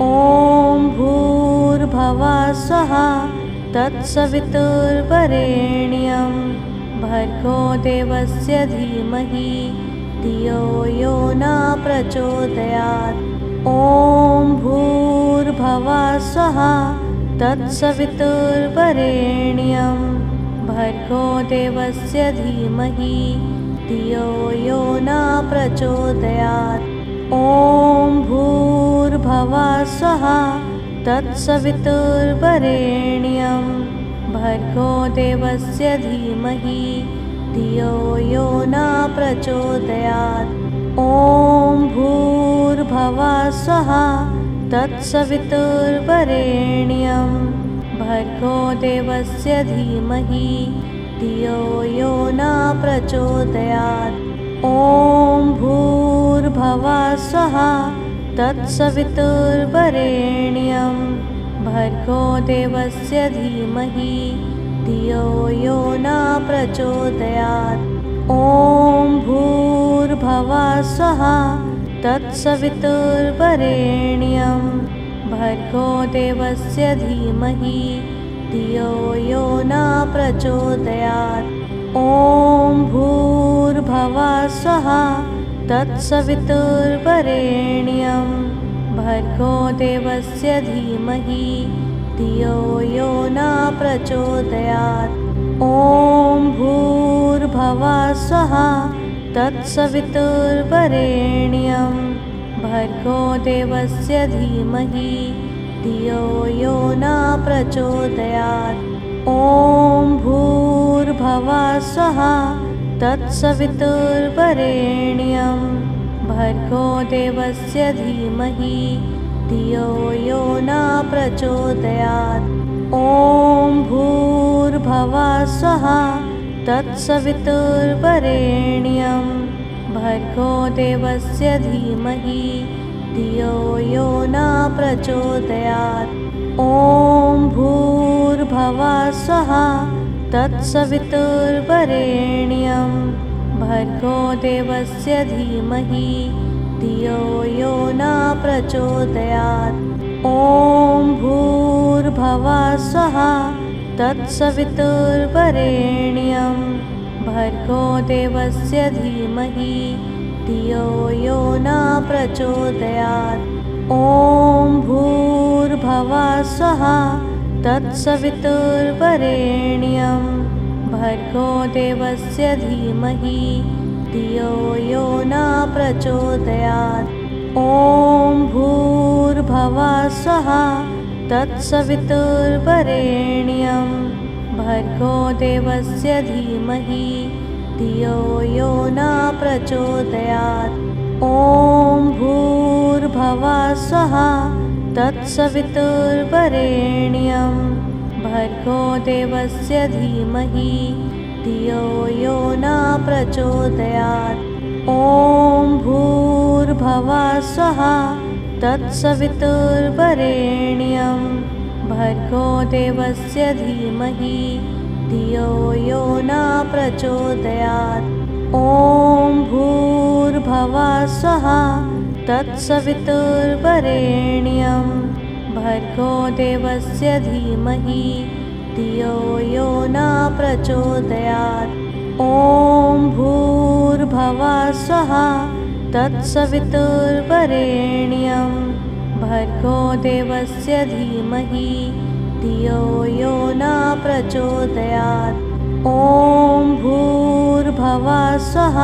ॐ भूर्भुवः स्वः तत्सवितुर्वरेण्यं भर्गो देवस्य धीमहि धियो यो न प्रचोदयात्। ॐ भूर्भुवः स्वः तत्सवितुर्वरेण्यं भर्गो देवस्य धीमहि धियो यो न प्रचोदयात्। ॐ भूर्भुवः स्वः तत्सवितुर्वरेण्यं भर्गो देवस्य धीमहि धियो यो न प्रचोदयात्। ॐ भूर्भुवः स्वः तत्सवितुर्वरेण्यं भर्गो देवस्य धीमहि धियो यो न प्रचोदयात्। ॐ भूर्भुवः स्वः तत्सवितुर्वरेण्यं भर्गो देवस्य धीमहि धियो यो न प्रचोदयात्। ॐ भूर्भुवः स्वः तत्सवितुर्वरेण्यं भर्गो देवस्य धीमहि धियो यो न प्रचोदयात्। ॐ भूर्भुवः स्वः तत्सवितुर्वरेण्यं भर्गो देवस्य धीमहि धियो यो न प्रचोदयात्। ॐ भूर्भुवः स्वः तत्सवितुर्वरेण्यं भर्गो देवस्य धीमहि धियो यो न प्रचोदयात्। ॐ भूर्भुवः स्वः तत्सवितुर्वरेण्यं भर्गो देवस्य धीमहि धियो यो न प्रचोदयात्। ॐ भूर्भुवः स्वः तत्सवितुर्वरेण्यं भर्गो देवस्य धीमहि धियो यो न प्रचोदयात्। ॐ भूर्भुवः स्वः तत्सवितुर्वरेण्यं भर्गो देवस्य धीमहि धियो यो न प्रचोदयात्। ॐ भूर्भुवः स्वः तत्सवितुर्वरेण्यं भर्गो देवस्य धीमहि धियो यो न प्रचोदयात्। ॐ भूर्भुवः स्वः तत्सवितुर्वरेण्यं भर्गो देवस्य धीमहि धियो यो न प्रचोदयात्। ॐ भूर्भुवः स्वः तत्सवितुर्वरेण्यं भर्गो देवस्य धीमहि धियो यो न प्रचोदयात्। ॐ भूर्भुवः स्वः तत्सवितुर्वरेण्यं भर्गो देवस्य धीमहि धियो यो न प्रचोदयात्। ॐ भूर्भुवः स्वः तत्सवितुर्वरेण्यं भर्गो देवस्य धीमहि धियो यो न प्रचोदयात्। ॐ भूर्भुवः स्वः तत्सवितुर्वरेण्यं भर्गो देवस्य धीमहि धियो यो न प्रचोदयात्। ॐ भूर्भुवः स्वः तत्सवितुर्वरेण्यं भर्गो देवस्य धीमहि धियो यो न प्रचोदयात्। ॐ भूर्भुवः स्वः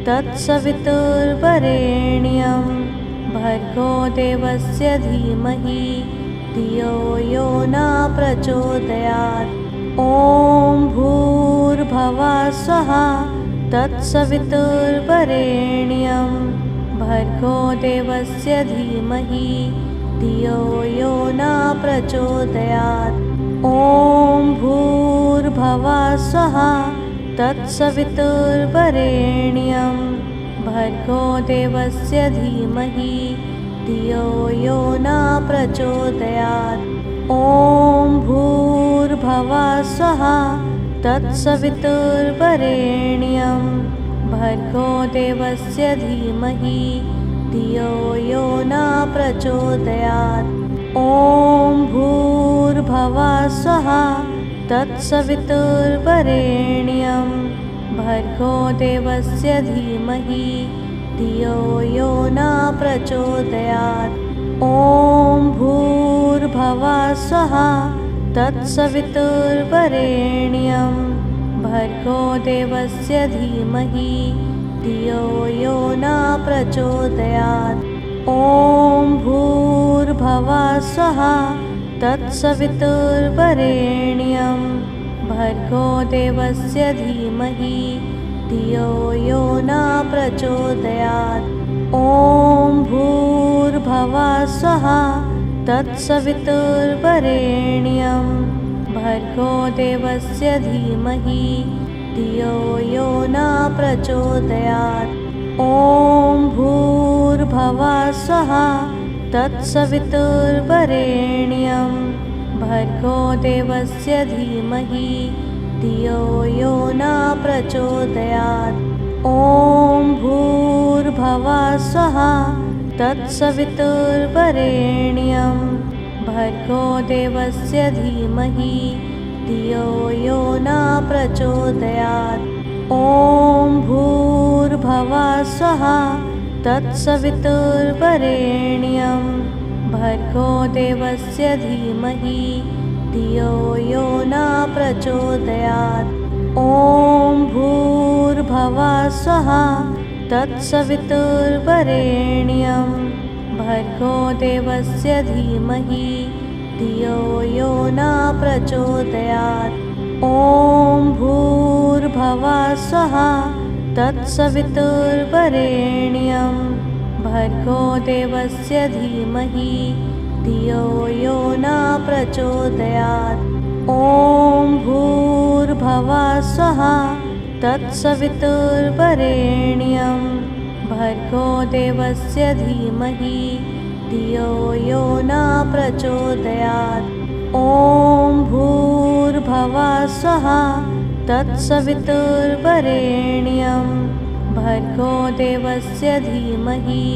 तत्सवितुर्वरेण्यं भर्गो देवस्य धीमहि धियो यो न प्रचोदयात्। ॐ भूर्भुवः स्वः तत्सवितुर्वरेण्यं भर्गो देवस्य धीमहि धियो यो न प्रचोदयात्। ॐ भूर्भुवः स्वः तत्सवितुर्वरेण्यं भर्गो देवस्य धीमहि धियो यो न प्रचोदयात्। ॐ भूर्भुवः स्वः तत्सवितुर्वरेण्यं भर्गो देवस्य धीमहि धियो यो न प्रचोदयात्। ॐ भूर्भुवः स्वः तत्सवितुर्वरेण्यं भर्गो देवस्य धीमहि धियो यो न प्रचोदयात्। ॐ भूर्भुवः स्वः तत्सवितुर्वरेण्यं भर्गो देवस्य धीमहि धियो यो न प्रचोदयात्। ॐ भूर्भुवः स्वः तत्सवितुर्वरेण्यं भर्गो देवस्य धीमहि धियो यो न प्रचोदयात्। ॐ भूर्भुवः स्वः तत्सवितुर्वरेण्यं भर्गो देवस्य धीमहि धियो यो न प्रचोदयात्। ॐ भूर्भुवः स्वः तत्सवितुर्वरेण्यं भर्गो देवस्य धीमहि धियो यो न प्रचोदयात्। ॐ भूर्भुवः स्वः तत्सवितुर्वरेण्यं भर्गो देवस्य धीमहि धियो यो न प्रचोदयात्। ॐ भूर्भुवः स्वः तत्सवितुर्वरेण्यं भर्गो देवस्य धीमहि धियो यो न प्रचोदयात्। ॐ भूर्भुवः स्वः तत्सवितुर्वरेण्यं भर्गो देवस्य धीमहि धियो यो न प्रचोदयात्। ॐ भूर्भुवः स्वः तत्सवितुर्वरेण्यं भर्गो देवस्य धीमहि धियो यो न प्रचोदयात्। ॐ भूर्भुवः स्वः तत्सवितुर्वरेण्यं भर्गो देवस्य धीमहि धियो यो न प्रचोदयात्। ॐ भूर्भुवः स्वः तत्सवितुर्वरेण्यं भर्गो देवस्य धीमहि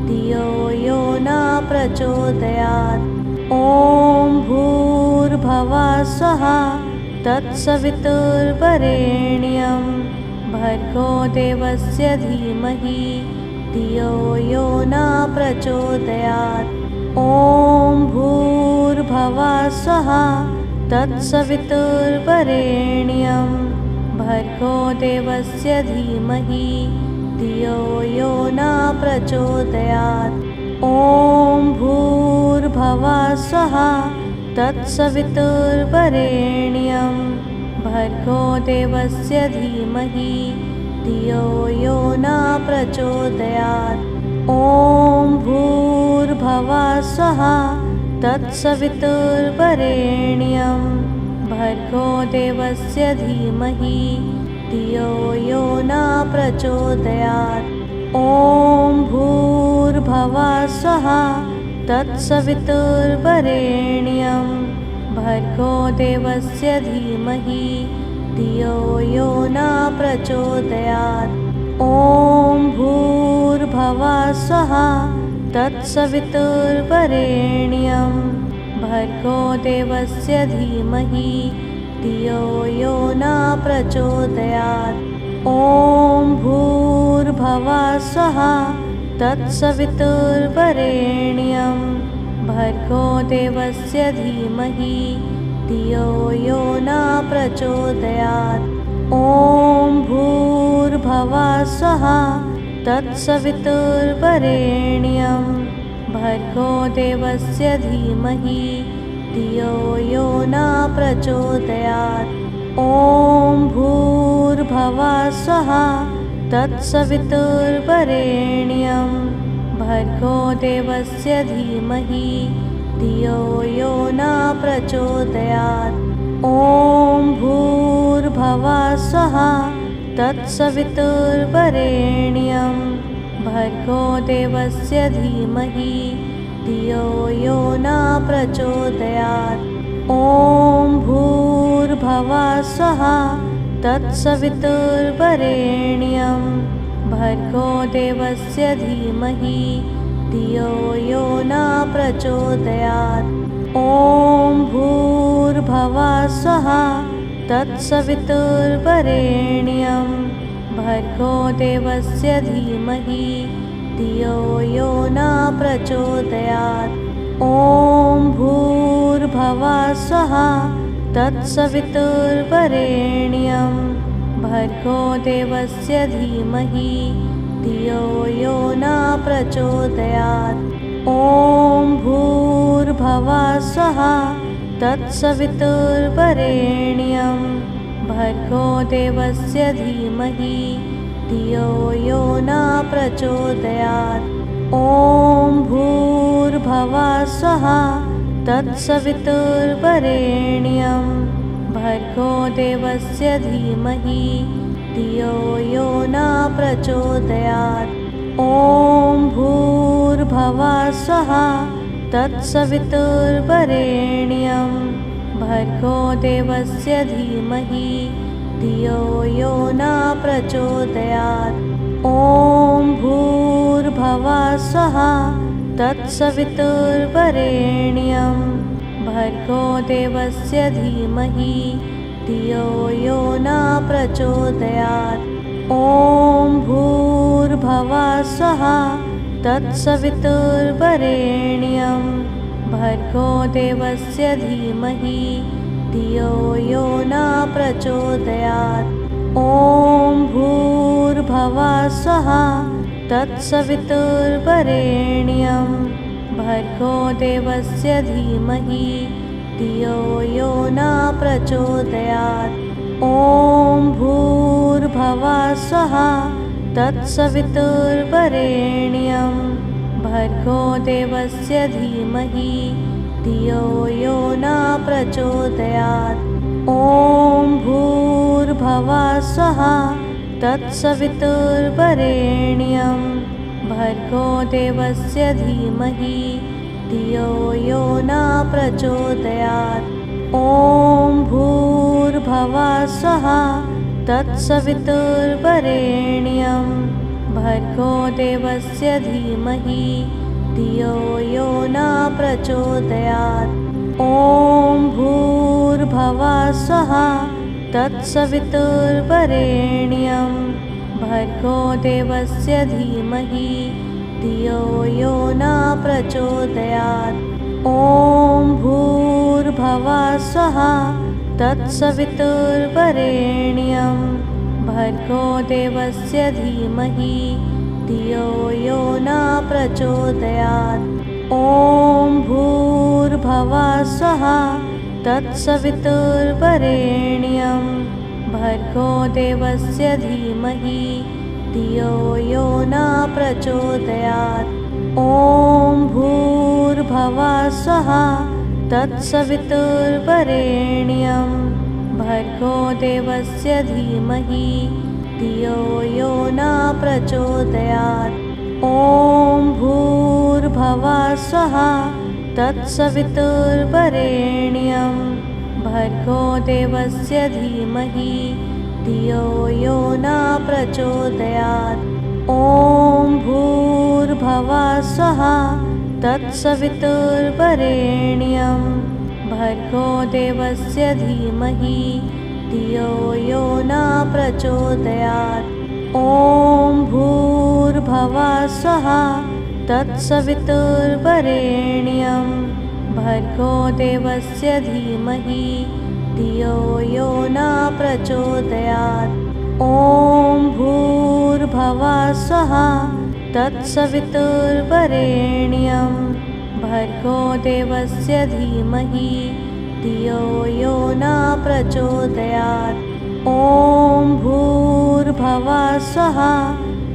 धियो यो न प्रचोदयात्। ॐ भूर्भुवः स्वः तत्सवितुर्वरेण्यं भर्गो देवस्य धीमहि धियो यो न प्रचोदयात्। ॐ भूर्भुवः स्वः तत्सवितुर्वरेण्यं भर्गो देवस्य धीमहि धियो यो न प्रचोदयात्। ॐ भूर्भुवः स्वः तत्सवितुर्वरेण्यं भर्गो देवस्य धीमहि धियो यो न प्रचोदयात्। ॐ भूर्भुवः स्वः तत्सवितुर्वरेण्यं भर्गो देवस्य धीमहि धियो यो न प्रचोदयात्। ॐ भूर्भुवः स्वः तत्सवितुर्वरेण्यं भर्गो देवस्य धीमहि धियो यो न प्रचोदयात्। ॐ भूर्भुवः स्वः तत्सवितुर्वरेण्यं भर्गो देवस्य धीमहि धियो यो न प्रचोदयात्। ॐ भूर्भुवः स्वः तत्सवितुर्वरेण्यं भर्गो देवस्य धीमहि धियो यो न प्रचोदयात्। ॐ भूर्भुवः स्वः तत्सवितुर्वरेण्यं भर्गो देवस्य धीमहि धियो यो न प्रचोदयात्। ॐ भूर्भुवः स्वः तत्सवितुर्वरेण्यं भर्गो देवस्य धीमहि धियो यो न प्रचोदयात्। ॐ भूर्भुवः स्वः तत्सवितुर्वरेण्यं भर्गो देवस्य धीमहि धियो यो न प्रचोदयात्। ॐ भूर्भुवः स्वः तत्सवितुर्वरेण्यं भर्गो देवस्य धीमहि धियो यो न प्रचोदयात्। ॐ भूर्भुवः स्वः तत्सवितुर्वरेण्यं भर्गो देवस्य धीमहि धियो यो न प्रचोदयात्। ॐ भूर्भुवः स्वः तत्सवितुर्वरेण्यं भर्गो देवस्य धीमहि धियो यो न प्रचोदयात्। ॐ भूर्भुवः स्वः तत्सवितुर्वरेण्यं भर्गो देवस्य धीमहि धियो यो न प्रचोदयात्। ॐ भूर्भुवः स्वः तत्सवितुर्वरेण्यं भर्गो देवस्य धीमहि धियो यो न प्रचोदयात्। ॐ भूर्भुवः स्वः तत्सवितुर्वरेण्यं भर्गो देवस्य धीमहि धियो यो न प्रचोदयात्। ॐ भूर्भुवः स्वः तत्सवितुर्वरेण्यं भर्गो देवस्य धीमहि धियो यो न प्रचोदयात्। ॐ भूर्भुवः स्वः तत्सवितुर्वरेण्यं भर्गो देवस्य धीमहि धियो यो न प्रचोदयात्। ॐ भूर्भुवः स्वः तत्सवितुर्वरेण्यं भर्गो देवस्य धीमहि धियो यो न प्रचोदयात्। ॐ भूर्भुवः स्वः तत्सवितुर्वरेण्यं भर्गो देवस्य धीमहि धियो यो न प्रचोदयात्। ॐ भूर्भुवः स्वः तत्सवितुर्वरेण्यं भर्गो देवस्य धीमहि धियो यो न प्रचोदयात्। ॐ भूर्भुवः स्वः तत्सवितुर्वरेण्यं भर्गो देवस्य धीमहि धियो यो न प्रचोदयात्। ॐ भूर्भुवः स्वः तत्सवितुर्वरेण्यं भर्गो देवस्य धीमहि धियो यो न प्रचोदयात्। ॐ भूर्भुवः स्वः तत्सवितुर्वरेण्यं भर्गो देवस्य धीमहि धियो यो न प्रचोदयात्। ॐ भूर्भुवः स्वः तत्सवितुर्वरेण्यं भर्गो देवस्य धीमहि धियो यो न प्रचोदयात्। ॐ भूर्भुवः स्वः तत्सवितुर्वरेण्यं भर्गो देवस्य धीमहि धियो यो न प्रचोदयात्। ॐ भूर्भुवः स्वः तत्सवितुर्वरेण्यं भर्गो देवस्य धीमहि धियो यो न प्रचोदयात्। ॐ भूर्भुवः स्वः तत्सवितुर्वरेण्यं भर्गो देवस्य धीमहि धियो यो न प्रचोदयात्। ॐ भूर्भुवः स्वः तत्सवितुर्वरेण्यं भर्गो देवस्य धीमहि धियो यो न प्रचोदयात्। ॐ भूर्भुवः स्वः तत्सवितुर्वरेण्यं भर्गो देवस्य धीमहि धियो यो न प्रचोदयात्। ॐ भूर्भुवः स्वः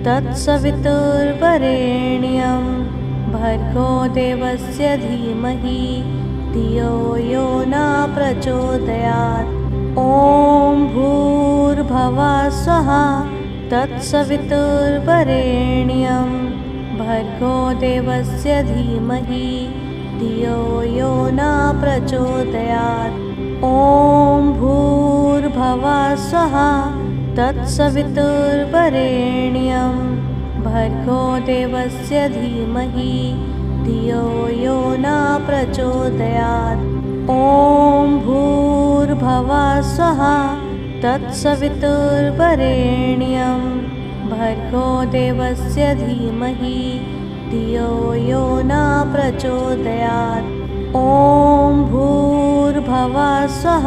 तत्सवितुर्वरेण्यं भर्गो देवस्य धीमहि धियो यो न प्रचोदयात्। ॐ भूर्भुवः स्वः तत्सवितुर्वरेण्यं भर्गो देवस्य धीमहि धियो यो न प्रचोदयात्। ॐ भूर्भुवः स्वः तत्सवितुर्वरेण्यं भर्गो देवस्य धीमहि धियो यो न प्रचोदयात्। ॐ भूर्भुवः स्वः तत्सवितुर्वरेण्यं भर्गो देवस्य धीमहि धियो यो न प्रचोदयात्। ॐ भूर्भुवः स्वः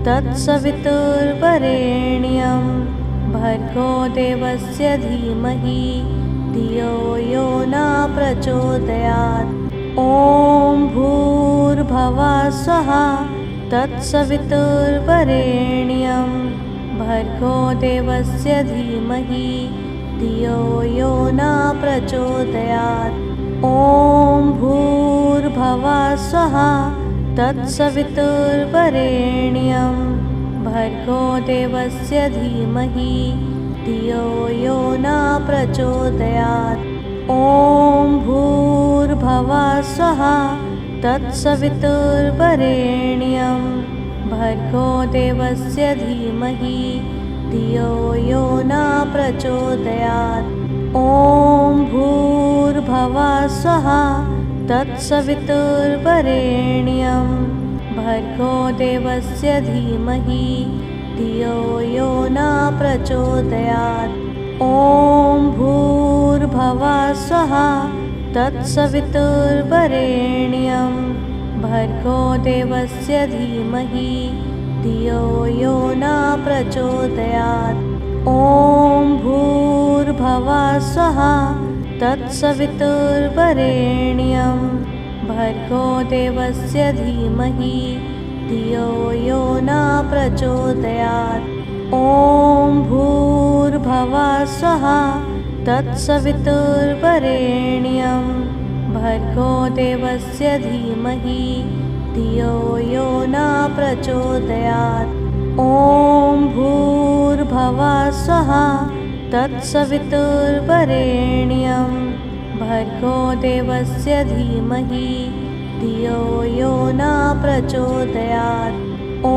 तत्सवितुर्वरेण्यं भर्गो देवस्य धीमहि धियो यो न प्रचोदयात्। ॐ भूर्भुवः स्वः तत्सवितुर्वरेण्यं भर्गो देवस्य धीमहि धियो यो न प्रचोदयात्। ॐ भूर्भुवः स्वः तत्सवितुर्वरेण्यं भर्गो देवस्य धीमहि धियो यो न प्रचोदयात्। ॐ भूर्भुवः स्वः तत्सवितुर्वरेण्यं भर्गो देवस्य धीमहि धियो यो न प्रचोदयात्। ॐ भूर्भुवः स्वः तत्सवितुर्वरेण्यं भर्गो देवस्य धीमहि धियो यो न प्रचोदयात्। ॐ भूर्भुवः स्वः तत्सवितुर्वरेण्यं भर्गो देवस्य धीमहि धियो यो न प्रचोदयात्। ॐ भूर्भुवः स्वः तत्सवितुर्वरेण्यं भर्गो देवस्य धीमहि धियो यो न प्रचोदयात्। ॐ भूर्भुवः स्वः तत्सवितुर्वरेण्यं भर्गो देवस्य धीमहि धियो यो न प्रचोदयात्। ॐ भूर्भुवः स्वः तत्सवितुर्वरेण्यं भर्गो देवस्य धीमहि धियो यो न प्रचोदयात्। ॐ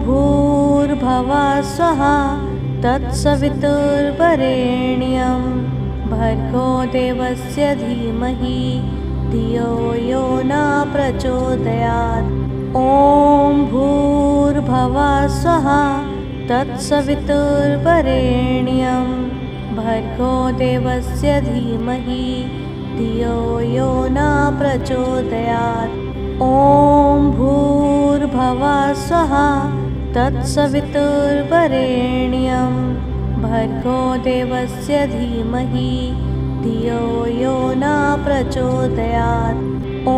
भूर्भुवः स्वः तत्सवितुर्वरेण्यं भर्गो देवस्य धीमहि धियो यो न प्रचोदयात्। ॐ भूर्भुवः स्वः तत्सवितुर्वरेण्यं भर्गो देवस्य धीमहि धियो यो न प्रचोदयात्। ॐ भूर्भुवः स्वः तत्सवितुर्वरेण्यं भर्गो देवस्य धीमहि धियो यो न प्रचोदयात्। ॐ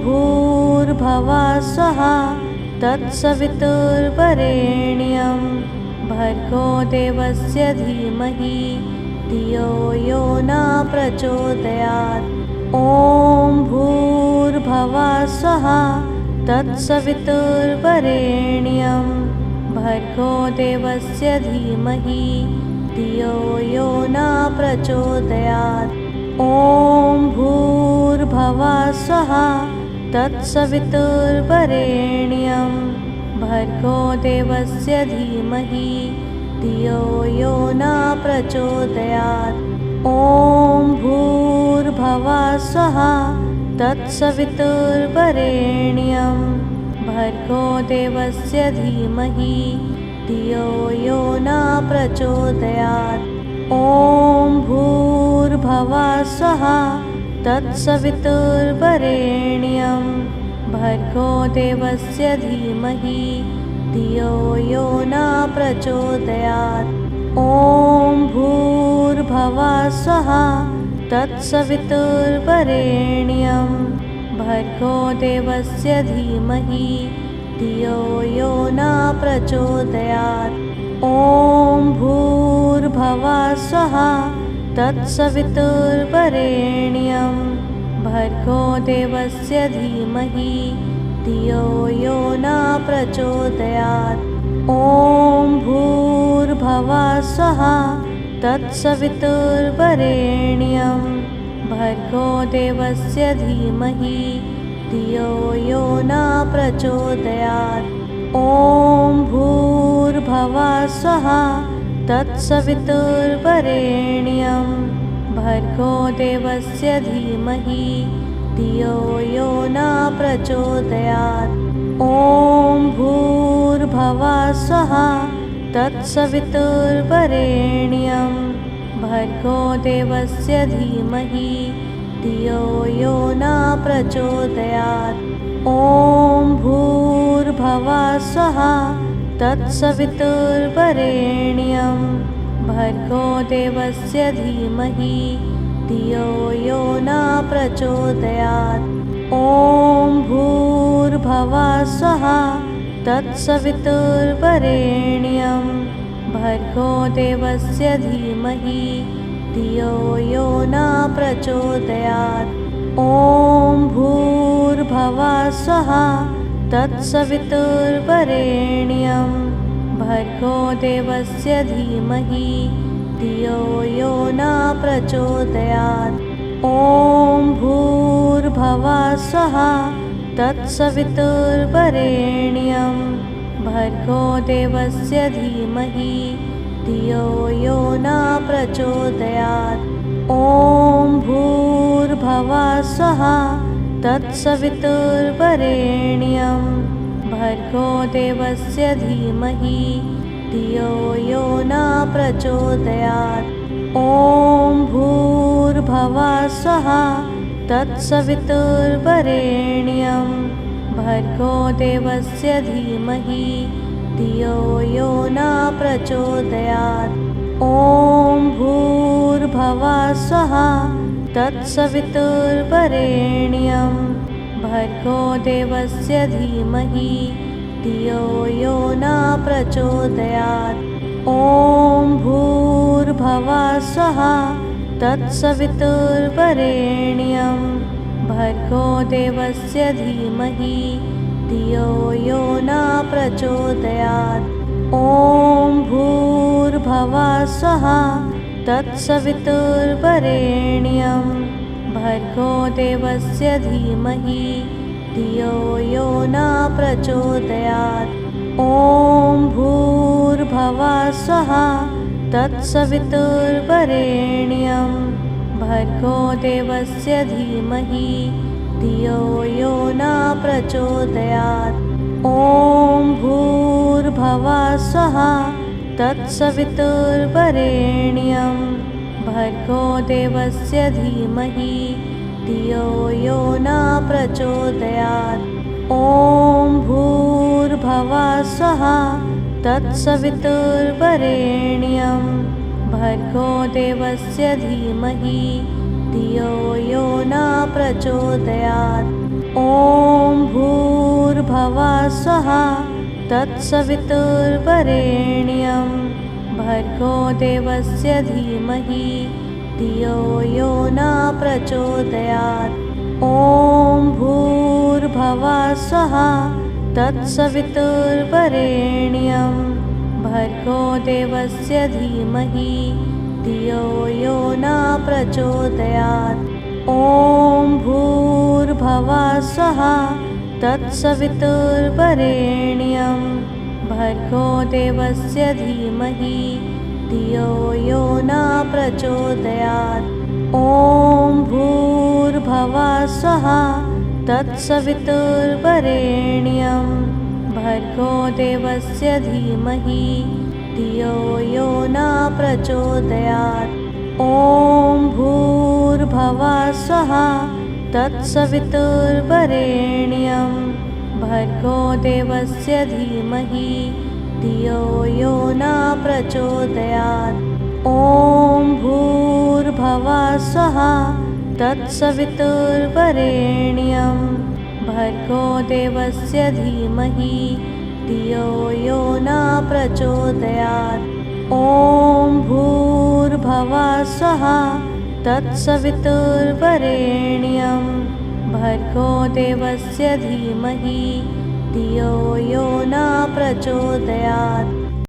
भूर्भुवः स्वः तत्सवितुर्वरेण्यं भर्गो देवस्य धीमहि धियो यो न प्रचोदयात्। ॐ भूर्भुवः स्वः तत्सवितुर्वरेण्यं भर्गो देवस्य धीमहि धियो यो न प्रचोदयात्। ॐ भूर्भुवः स्वः तत्सवितुर्वरेण्यं भर्गो देवस्य धीमहि धियो यो न प्रचोदयात्। ॐ भूर्भुवः स्वः तत्सवितुर्वरेण्यं भर्गो देवस्य धीमहि धियो यो न प्रचोदयात्। ॐ भूर्भुवः स्वः तत्सवितुर्वरेण्यं भर्गो देवस्य धीमहि धियो यो न प्रचोदयात्। ॐ भूर्भुवः स्वः तत्सवितुर्वरेण्यं भर्गो देवस्य धीमहि धियो यो न प्रचोदयात्। ॐ भूर्भुवः स्वः तत्सवितुर्वरेण्यं भर्गो देवस्य धीमहि धियो यो न प्रचोदयात्। ॐ भूर्भुवः स्वः तत्सवितुर्वरेण्यं भर्गो देवस्य धीमहि धियो यो न प्रचोदयात्। ॐ भूर्भुवः भूर्भुवः स्वः तत्सवितुर्वरेण्यं भर्गो देवस्य धीमहि धियो यो न प्रचोदयात्। ॐ भूर्भुवः स्वः तत्सवितुर्वरेण्यं भर्गो देवस्य धीमहि धियो यो न प्रचोदयात्। ॐ भूर्भुवः स्वः तत्सवितुर्वरेण्यं भर्गो देवस्य धीमहि धियो यो न प्रचोदयात्। ॐ भूर्भुवः स्वः तत्सवितुर्वरेण्यं भर्गो देवस्य धीमहि धियो यो न प्रचोदयात्। ॐ भूर्भुवः स्वः तत्सवितुर्वरेण्यं भर्गो देवस्य धीमहि धियो यो न प्रचोदयात्। ॐ भूर्भुवः स्वः तत्सवितुर्वरेण्यं भर्गो देवस्य धीमहि धियो यो न प्रचोदयात्। ॐ भूर्भुवः स्वः तत्सवितुर्वरेण्यं भर्गो देवस्य धीमहि धियो यो न प्रचोदयात्। ॐ भूर्भुवः स्वः तत्सवितुर्वरेण्यं भर्गो देवस्य धीमहि धियो यो न प्रचोदयात्। ॐ भूर्भुवः स्वः तत्सवितुर्वरेण्यं भर्गो देवस्य धीमहि धियो यो न प्रचोदयात्। ॐ भूर्भुवः स्वः तत्सवितुर्वरेण्यं भर्गो देवस्य धीमहि धियो यो न प्रचोदयात्। ॐ भूर्भुवः स्वः तत्सवितुर्वरेण्यं भर्गो देवस्य धीमहि धियो यो न प्रचोदयात्। ॐ भूर्भुवः स्वः तत्सवितुर्वरेण्यं भर्गो देवस्य धीमहि धियो यो न प्रचोदयात्। ॐ भूर्भुवः स्वः तत्सवितुर्वरेण्यं भर्गो देवस्य धीमहि धियो यो न प्रचोदयात्। ॐ भूर्भुवः स्वः तत्सवितुर्वरेण्यं भर्गो देवस्य धीमहि धियो यो न प्रचोदयात्। ॐ भूर्भुवः स्वः तत्सवितुर्वरेण्यं भर्गो देवस्य धीमहि धियो यो न प्रचोदयात्। ॐ भूर्भुवः स्वः तत्सवितुर्वरेण्यं भर्गो देवस्य धीमहि धियो यो न प्रचोदयात्। ॐ भूर्भुवः स्वः तत्सवितुर्वरेण्यं भर्गो देवस्य धीमहि धियो यो न प्रचोदयात्। ॐ भूर्भुवः स्वः तत्सवितुर्वरेण्यं भर्गो देवस्य धीमहि धियो यो न प्रचोदयात्। ॐ भूर्भुवः स्वः तत्सवितुर्वरेण्यं भर्गो देवस्य धीमहि धियो यो न प्रचोदयात्। ॐ भूर्भुवः स्वः तत्सवितुर्वरेण्यं भर्गो देवस्य धीमहि धियो यो न प्रचोदयात्। ॐ भूर्भुवः स्वः तत्सवितुर्वरेण्यं भर्गो देवस्य धीमहि धियो यो न प्रचोदयात्।